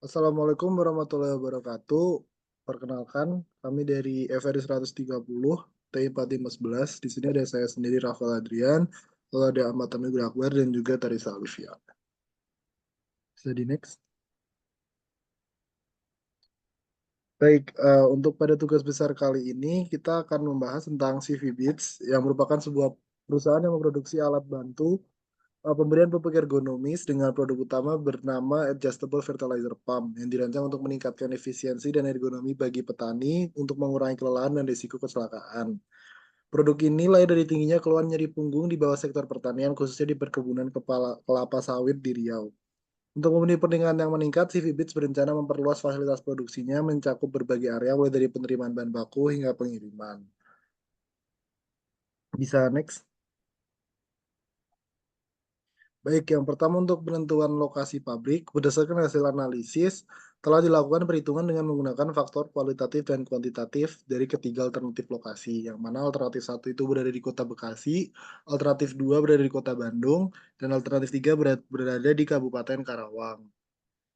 Assalamualaikum warahmatullahi wabarakatuh. Perkenalkan, kami dari FRI 130, TI 4511. Di sini ada saya sendiri, Rafael Adrian, lalu ada Ahmad Tamim Akbar, dan juga Tarisa Alifia. Bisa di next. Baik, untuk pada tugas besar kali ini, kita akan membahas tentang CV Beats, yang merupakan sebuah perusahaan yang memproduksi alat bantu pemberian pupuk ergonomis dengan produk utama bernama Adjustable Fertilizer Pump yang dirancang untuk meningkatkan efisiensi dan ergonomi bagi petani untuk mengurangi kelelahan dan risiko kecelakaan. Produk ini lahir dari tingginya keluhan nyeri punggung di bawah sektor pertanian, khususnya di perkebunan kelapa sawit di Riau. Untuk memenuhi peningkatan yang meningkat, CV Beats berencana memperluas fasilitas produksinya mencakup berbagai area mulai dari penerimaan bahan baku hingga pengiriman. Bisa next. Baik, yang pertama untuk penentuan lokasi pabrik, berdasarkan hasil analisis, telah dilakukan perhitungan dengan menggunakan faktor kualitatif dan kuantitatif dari ketiga alternatif lokasi, yang mana alternatif satu itu berada di Kota Bekasi, alternatif dua berada di Kota Bandung, dan alternatif tiga berada di Kabupaten Karawang.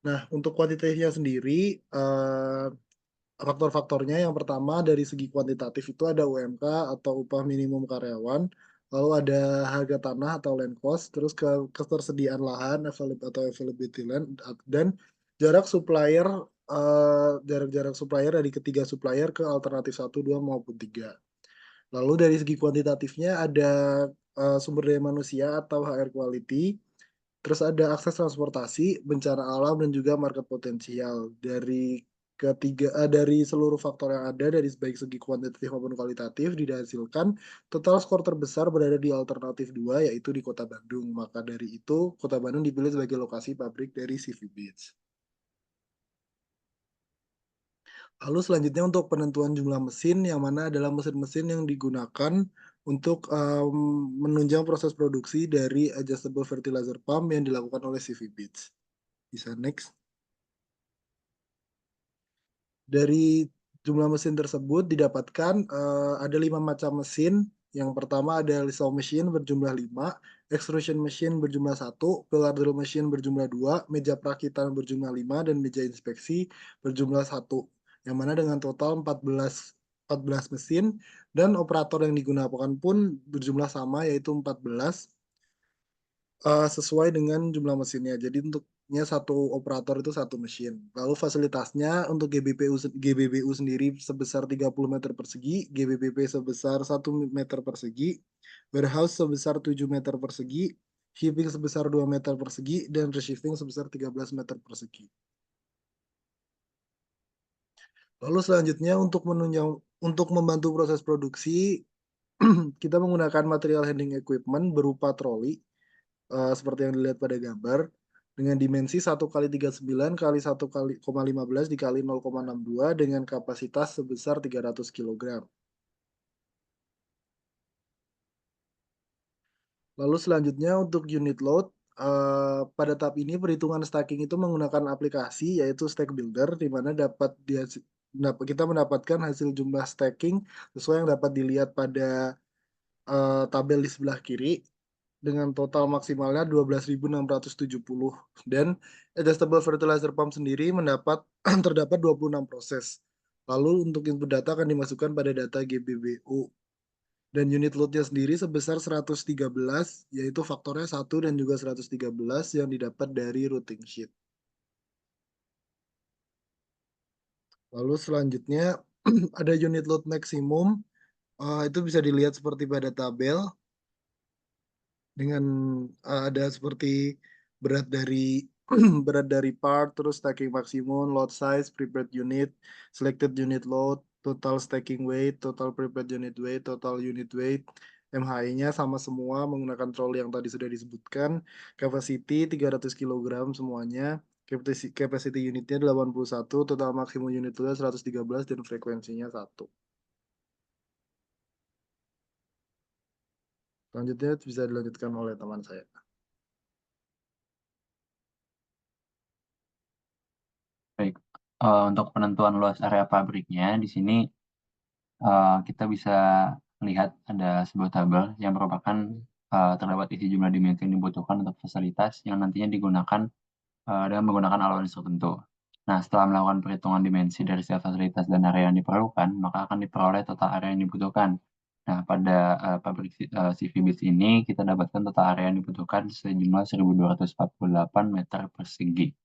Nah, untuk kuantitatifnya sendiri, faktor-faktornya yang pertama dari segi kuantitatif itu ada UMK atau upah minimum karyawan, lalu ada harga tanah atau land cost, terus ketersediaan lahan atau availability land, dan jarak supplier jarak-jarak supplier dari ketiga supplier ke alternatif satu, dua maupun tiga. Lalu dari segi kuantitatifnya ada sumber daya manusia atau HR quality, terus ada akses transportasi, bencana alam, dan juga market potensial. Dari seluruh faktor yang ada dari baik segi kuantitatif maupun kualitatif dihasilkan total skor terbesar berada di alternatif 2 yaitu di Kota Bandung. Maka dari itu Kota Bandung dipilih sebagai lokasi pabrik dari CV Beats. Lalu selanjutnya untuk penentuan jumlah mesin yang mana adalah mesin-mesin yang digunakan untuk menunjang proses produksi dari adjustable fertilizer pump yang dilakukan oleh CV Beats. Bisa next. Dari jumlah mesin tersebut didapatkan ada 5 macam mesin. Yang pertama ada Lissaw machine berjumlah 5, extrusion machine berjumlah 1, pillar drill machine berjumlah 2, meja perakitan berjumlah 5, dan meja inspeksi berjumlah 1. Yang mana dengan total 14 mesin, dan operator yang digunakan pun berjumlah sama yaitu 14 sesuai dengan jumlah mesinnya. Jadi untuknya satu operator itu satu mesin. Lalu fasilitasnya untuk GBBU sendiri sebesar 30 meter persegi, GBBP sebesar 1 meter persegi, warehouse sebesar 7 meter persegi, shipping sebesar 2 meter persegi, dan receiving sebesar 13 meter persegi. Lalu selanjutnya untuk membantu proses produksi, kita menggunakan material handling equipment berupa troli seperti yang dilihat pada gambar dengan dimensi 1 kali 39 kali 1,15 dikali 0,62 dengan kapasitas sebesar 300 kg. Lalu selanjutnya untuk unit load, pada tahap ini perhitungan stacking itu menggunakan aplikasi yaitu Stack Builder, di mana kita mendapatkan hasil jumlah stacking sesuai yang dapat dilihat pada tabel di sebelah kiri dengan total maksimalnya 12.670, dan adjustable fertilizer pump sendiri terdapat 26 proses. Lalu untuk input data akan dimasukkan pada data GBBU, dan unit loadnya sendiri sebesar 113, yaitu faktornya 1 dan juga 113 yang didapat dari routing sheet. Lalu selanjutnya ada unit load maksimum, itu bisa dilihat seperti pada tabel dengan ada seperti berat dari berat dari part, terus stacking maksimum, load size, prepared unit, selected unit load, total stacking weight, total prepared unit weight, total unit weight, MHI-nya sama semua menggunakan trolley yang tadi sudah disebutkan, capacity 300 kg semuanya, capacity unitnya 81, total maksimum unit load 113, dan frekuensinya 1. Selanjutnya bisa dilanjutkan oleh teman saya. Baik, untuk penentuan luas area pabriknya di sini kita bisa melihat ada sebuah tabel yang merupakan terdapat isi jumlah dimensi yang dibutuhkan untuk fasilitas yang nantinya digunakan dengan menggunakan allowance tertentu. Nah, setelah melakukan perhitungan dimensi dari setiap fasilitas dan area yang diperlukan, maka akan diperoleh total area yang dibutuhkan. Nah, pada pabrik CV Beats ini kita dapatkan total area yang dibutuhkan sejumlah 1.248 meter persegi.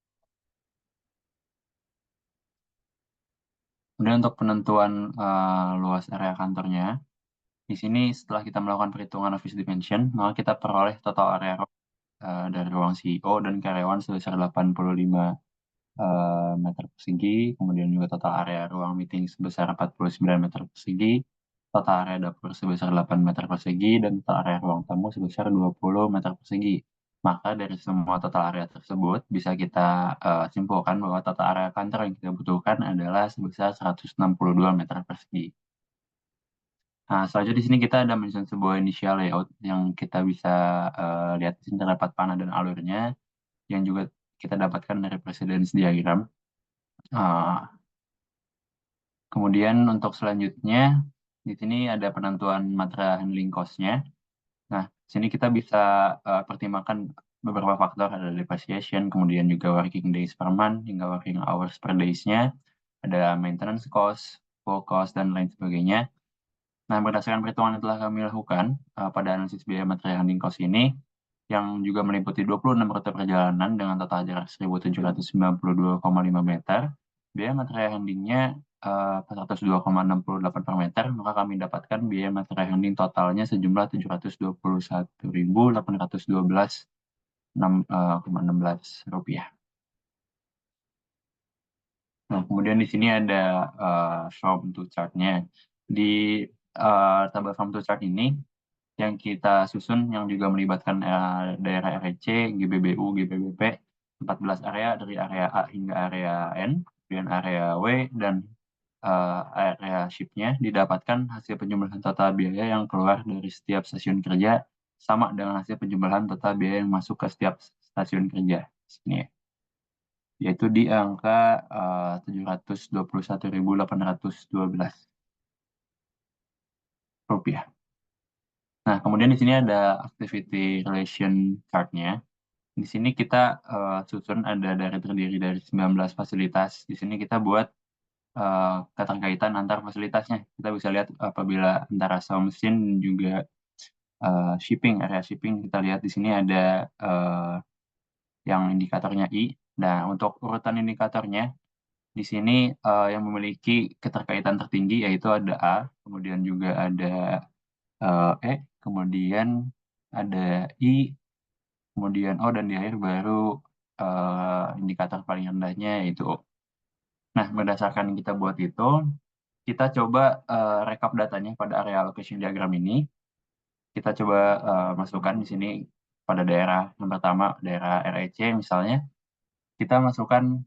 Kemudian untuk penentuan luas area kantornya, di sini setelah kita melakukan perhitungan office dimension, maka kita peroleh total area dari ruang CEO dan karyawan sebesar 85 meter persegi, kemudian juga total area ruang meeting sebesar 49 meter persegi, total area dapur sebesar 8 meter persegi, dan total area ruang tamu sebesar 20 meter persegi. Maka dari semua total area tersebut bisa kita simpulkan bahwa total area kantor yang kita butuhkan adalah sebesar 162 meter persegi. Nah, selanjutnya di sini kita ada mention sebuah initial layout yang kita bisa lihat di sini terdapat panah dan alurnya yang juga kita dapatkan dari precedence diagram. Kemudian untuk selanjutnya di sini ada penentuan material handling cost-nya. Nah, di sini kita bisa pertimbangkan beberapa faktor, ada depreciation, kemudian juga working days per month hingga working hours per days-nya, ada maintenance cost, full cost, dan lain sebagainya. Nah, berdasarkan perhitungan yang telah kami lakukan pada analisis biaya material handling cost ini, yang juga meliputi 26 rute perjalanan dengan total jarak 1.792,5 meter, biaya material handlingnya 402,68 per meter, maka kami dapatkan biaya material handling totalnya sejumlah 721.812,16 rupiah. Nah, kemudian di sini ada from to chart-nya. Di tabel from to chart ini, yang kita susun yang juga melibatkan daerah REC, GBBU, GBBP, 14 area dari area A hingga area N, kemudian area W, dan area ship-nya didapatkan hasil penjumlahan total biaya yang keluar dari setiap stasiun kerja sama dengan hasil penjumlahan total biaya yang masuk ke setiap stasiun kerja. Sini ya. Yaitu di angka 721.812 rupiah. Nah, kemudian di sini ada activity relation chart-nya. Di sini kita susun terdiri dari 19 fasilitas. Di sini kita buat keterkaitan antar fasilitasnya. Kita bisa lihat apabila antara sewa mesin dan juga shipping, area shipping, kita lihat di sini ada yang indikatornya I. Nah, untuk urutan indikatornya, di sini yang memiliki keterkaitan tertinggi yaitu ada A, kemudian juga ada kemudian ada I, kemudian O, dan di akhir baru indikator paling rendahnya yaitu O. Nah, berdasarkan yang kita buat itu, kita coba rekap datanya pada area allocation diagram ini. Kita coba masukkan di sini pada daerah yang pertama, daerah REC misalnya. Kita masukkan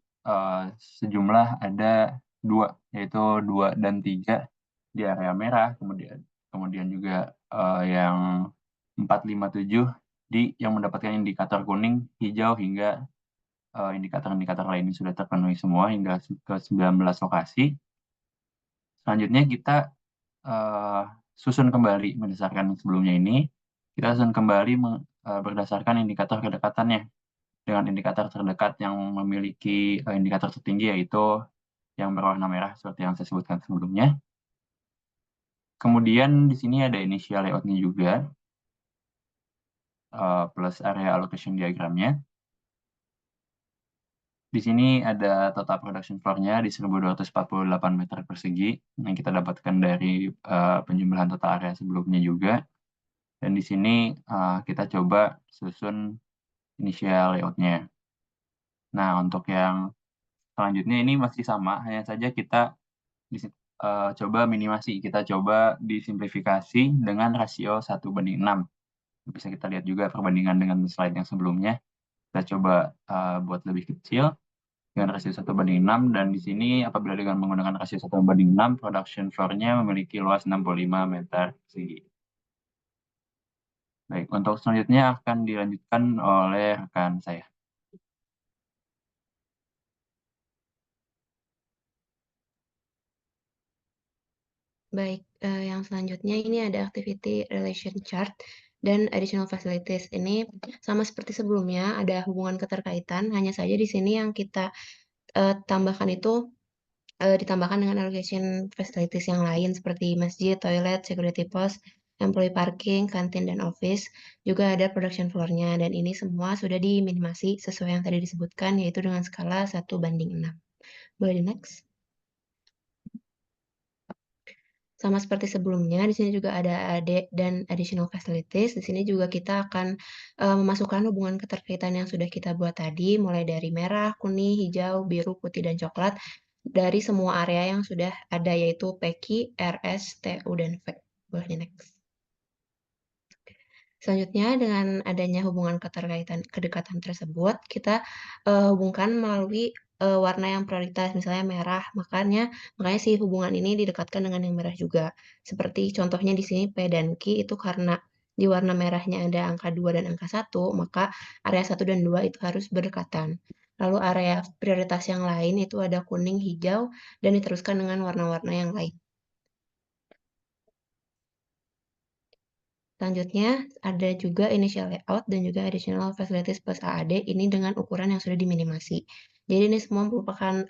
sejumlah ada 2, yaitu 2 dan 3 di area merah, kemudian juga yang 4, 5, 7 yang mendapatkan indikator kuning, hijau, hingga indikator-indikator lain yang sudah terpenuhi semua hingga ke 19 lokasi. Selanjutnya kita susun kembali berdasarkan sebelumnya ini. Kita susun kembali berdasarkan indikator kedekatannya. Dengan indikator terdekat yang memiliki indikator tertinggi yaitu yang berwarna merah seperti yang saya sebutkan sebelumnya. Kemudian di sini ada initial layout-nya juga, plus area allocation diagramnya. Di sini ada total production floor-nya di 1.248 meter persegi yang kita dapatkan dari penjumlahan total area sebelumnya juga. Dan di sini kita coba susun initial layout-nya. Nah, untuk yang selanjutnya ini masih sama, hanya saja kita coba minimasi, kita coba disimplifikasi dengan rasio 1:6. Bisa kita lihat juga perbandingan dengan slide yang sebelumnya. Kita coba buat lebih kecil dengan rasio 1:6, dan di sini apabila dengan menggunakan rasio 1:6, production floor-nya memiliki luas 65 meter persegi. Baik, untuk selanjutnya akan dilanjutkan oleh rekan saya. Baik, yang selanjutnya ini ada activity relation chart dan additional facilities. Ini sama seperti sebelumnya, ada hubungan keterkaitan, hanya saja di sini yang kita tambahkan itu ditambahkan dengan allocation facilities yang lain seperti masjid, toilet, security post, employee parking, kantin, dan office. Juga ada production floor-nya, dan ini semua sudah diminimasi sesuai yang tadi disebutkan, yaitu dengan skala 1:6. Boleh di next? Sama seperti sebelumnya, di sini juga ada AD dan additional facilities. Di sini juga kita akan memasukkan hubungan keterkaitan yang sudah kita buat tadi, mulai dari merah, kuning, hijau, biru, putih, dan coklat, dari semua area yang sudah ada, yaitu PQ, RS, TU, dan V. Boleh di next. Selanjutnya, dengan adanya hubungan kedekatan tersebut, kita hubungkan melalui warna yang prioritas, misalnya merah. Makanya si hubungan ini didekatkan dengan yang merah juga. Seperti contohnya di sini P dan Q itu karena di warna merahnya ada angka 2 dan angka 1, maka area 1 dan 2 itu harus berdekatan. Lalu area prioritas yang lain itu ada kuning, hijau, dan diteruskan dengan warna-warna yang lain. Selanjutnya, ada juga initial layout dan juga additional facilities plus AAD, ini dengan ukuran yang sudah diminimasi. Jadi ini semua merupakan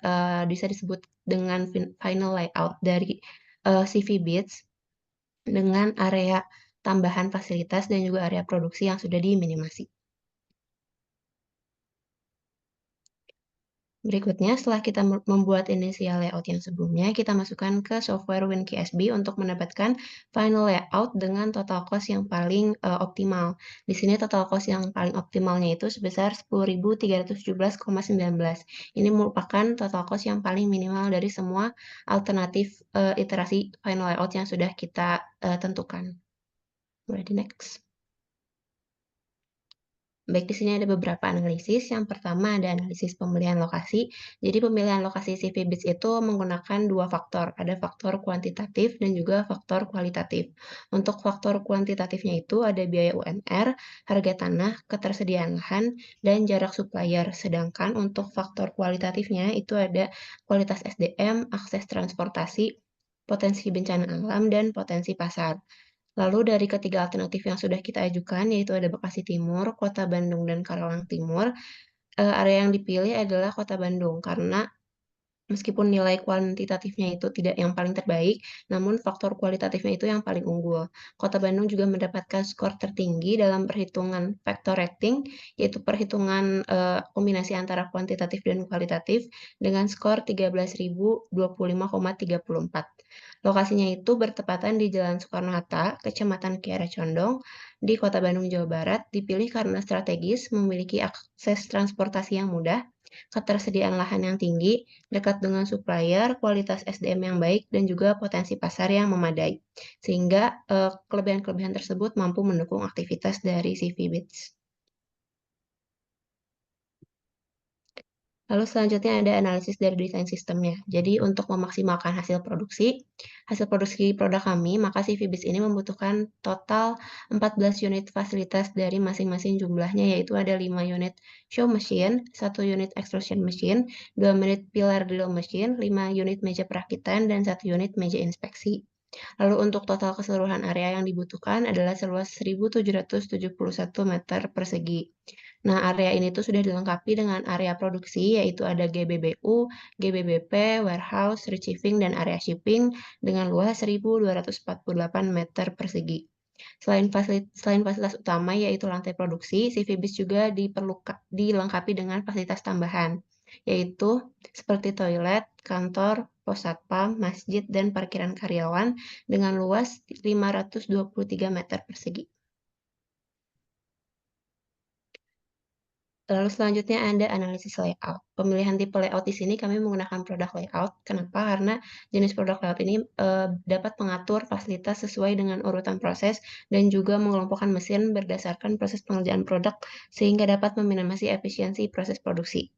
bisa disebut dengan final layout dari CV Bits dengan area tambahan fasilitas dan juga area produksi yang sudah diminimasi. Berikutnya, setelah kita membuat initial layout yang sebelumnya, kita masukkan ke software WinKSB untuk mendapatkan final layout dengan total cost yang paling optimal. Di sini total cost yang paling optimalnya itu sebesar 10.317,19. Ini merupakan total cost yang paling minimal dari semua alternatif iterasi final layout yang sudah kita tentukan. Boleh di next. Baik, di sini ada beberapa analisis. Yang pertama ada analisis pemilihan lokasi. Jadi pemilihan lokasi CV Bits itu menggunakan dua faktor. Ada faktor kuantitatif dan juga faktor kualitatif. Untuk faktor kuantitatifnya itu ada biaya UMR, harga tanah, ketersediaan lahan, dan jarak supplier. Sedangkan untuk faktor kualitatifnya itu ada kualitas SDM, akses transportasi, potensi bencana alam, dan potensi pasar. Lalu dari ketiga alternatif yang sudah kita ajukan, yaitu ada Bekasi Timur, Kota Bandung, dan Karawang Timur, area yang dipilih adalah Kota Bandung karena meskipun nilai kuantitatifnya itu tidak yang paling terbaik, namun faktor kualitatifnya itu yang paling unggul. Kota Bandung juga mendapatkan skor tertinggi dalam perhitungan factor rating, yaitu perhitungan kombinasi antara kuantitatif dan kualitatif dengan skor 13.025,34. Lokasinya itu bertepatan di Jalan Soekarno-Hatta, Kecamatan Kiara Condong, di Kota Bandung, Jawa Barat, dipilih karena strategis, memiliki akses transportasi yang mudah, ketersediaan lahan yang tinggi, dekat dengan supplier, kualitas SDM yang baik, dan juga potensi pasar yang memadai. Sehingga kelebihan-kelebihan tersebut mampu mendukung aktivitas dari CV Bits. Lalu selanjutnya ada analisis dari desain sistemnya. Jadi untuk memaksimalkan hasil produksi produk kami, maka CV Bits ini membutuhkan total 14 unit fasilitas dari masing-masing jumlahnya, yaitu ada 5 unit show machine, 1 unit extrusion machine, 2 unit pillar drill machine, 5 unit meja perakitan, dan 1 unit meja inspeksi. Lalu untuk total keseluruhan area yang dibutuhkan adalah seluas 1.771 meter persegi. Nah, area ini tuh sudah dilengkapi dengan area produksi, yaitu ada GBBU, GBBP, warehouse, receiving, dan area shipping dengan luas 1.248 meter persegi. Selain fasilitas utama, yaitu lantai produksi, CV Bits juga dilengkapi dengan fasilitas tambahan, yaitu seperti toilet, kantor, pos satpam, masjid, dan parkiran karyawan dengan luas 523 meter persegi. Lalu selanjutnya ada analisis layout. Pemilihan tipe layout di sini kami menggunakan produk layout. Kenapa? Karena jenis produk layout ini dapat mengatur fasilitas sesuai dengan urutan proses dan juga mengelompokkan mesin berdasarkan proses pengerjaan produk sehingga dapat meminimasi efisiensi proses produksi.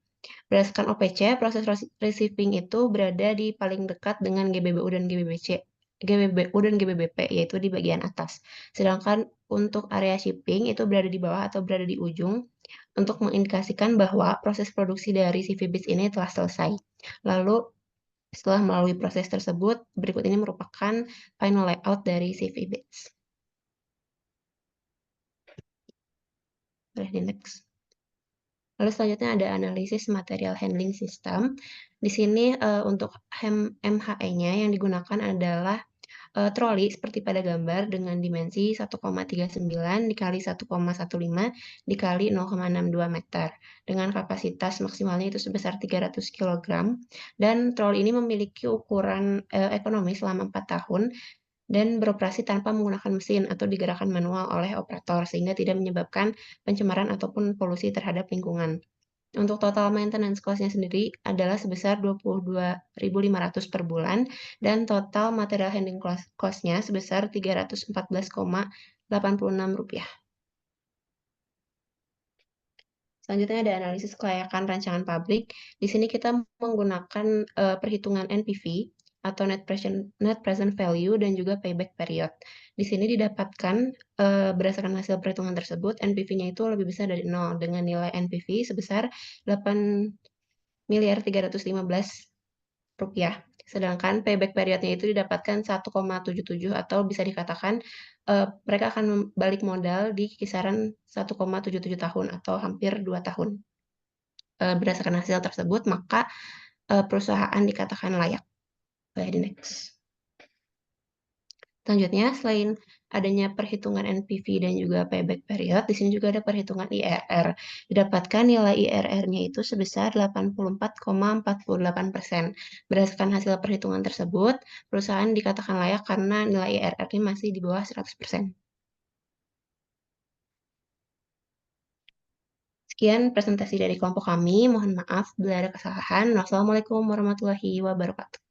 Berdasarkan OPC, proses receiving itu berada di paling dekat dengan GBBU dan GBBP, yaitu di bagian atas. Sedangkan untuk area shipping itu berada di bawah atau berada di ujung untuk mengindikasikan bahwa proses produksi dari CV Bits ini telah selesai. Lalu setelah melalui proses tersebut, berikut ini merupakan final layout dari CV Bits. Boleh di next. Lalu selanjutnya ada analisis material handling system. Di sini untuk MHE-nya yang digunakan adalah troli seperti pada gambar dengan dimensi 1,39 dikali 1,15 dikali 0,62 meter dengan kapasitas maksimalnya itu sebesar 300 kg dan troli ini memiliki ukuran ekonomis selama 4 tahun dan beroperasi tanpa menggunakan mesin atau digerakkan manual oleh operator sehingga tidak menyebabkan pencemaran ataupun polusi terhadap lingkungan. Untuk total maintenance cost-nya sendiri adalah sebesar 22.500 per bulan dan total material handling cost-nya sebesar 314,86 rupiah. Selanjutnya ada analisis kelayakan rancangan pabrik. Di sini kita menggunakan perhitungan NPV atau net present value dan juga payback period. Di sini didapatkan berdasarkan hasil perhitungan tersebut NPV-nya itu lebih besar dari 0 dengan nilai NPV sebesar 8.315 rupiah. Sedangkan payback periodnya itu didapatkan 1,77 atau bisa dikatakan mereka akan balik modal di kisaran 1,77 tahun atau hampir 2 tahun. Berdasarkan hasil tersebut, maka perusahaan dikatakan layak. By the next. Selanjutnya, selain adanya perhitungan NPV dan juga payback period, di sini juga ada perhitungan IRR. Didapatkan nilai IRR-nya itu sebesar 84,48%. Berdasarkan hasil perhitungan tersebut, perusahaan dikatakan layak karena nilai IRR-nya masih di bawah 100%. Sekian presentasi dari kelompok kami. Mohon maaf bila ada kesalahan. Wassalamualaikum warahmatullahi wabarakatuh.